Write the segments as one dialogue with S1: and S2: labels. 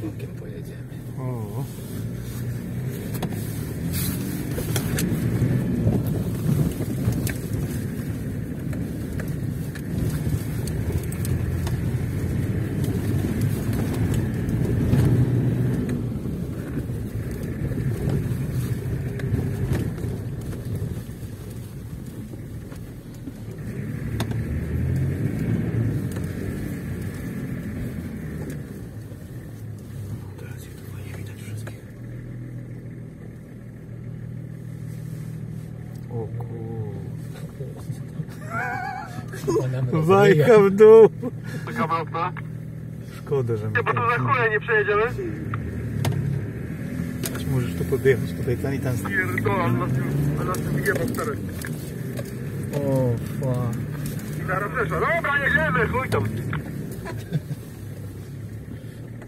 S1: bokiem pojedziemy.
S2: O. O kur... Wajcha w dół.
S3: Czekamy okna.
S2: Szkoda, że my...
S3: Nie, bo tu za chwilę nie przejedziemy.
S2: Możesz tu podjechać tutaj, tam i tam...
S3: Pierdolę, a nas tym biegiem od czterech.
S2: O, fuck.
S3: I zaraz przeszła. Dobra, jedziemy, chuj tam.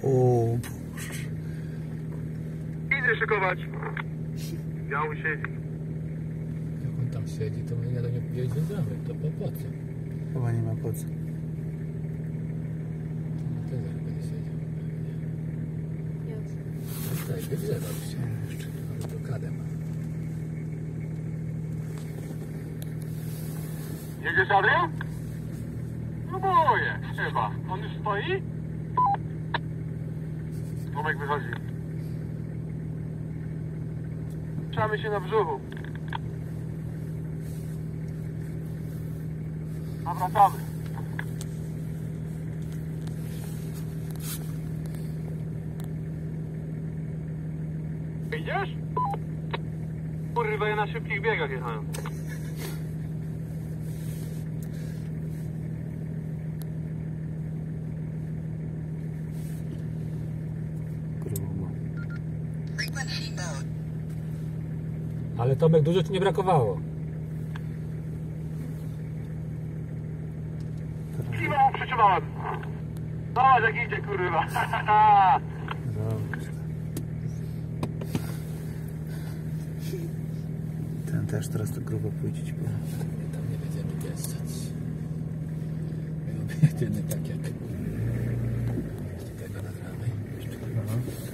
S2: O,
S3: Idę szykować. Biały siedzi.
S1: Jak on tam siedzi, to my do niego jedziemy. To po co?
S2: chyba nie ma po co.
S1: To też będzie siedział. Tutaj wygrzewał się. Ale blokadę ma.
S3: Jedziesz, Adrian? Próbuję, chyba. On już stoi? Tomek wychodzi. Trzymamy się na brzuchu. Nawracamy. Idziesz? Kurwa, ja na szybkich biegach jechałem.
S1: Ale Tomek, dużo ci nie brakowało.
S3: Kliwą przytrzymałem. Zobacz jak idzie, kurwa.
S2: Dobrze. Ten też teraz to grubo pójdzie ci powiem.
S1: Tam nie będziemy wjeżdżać. My jedyny tak jak... Jeszcze tego nagramy.
S2: Aha.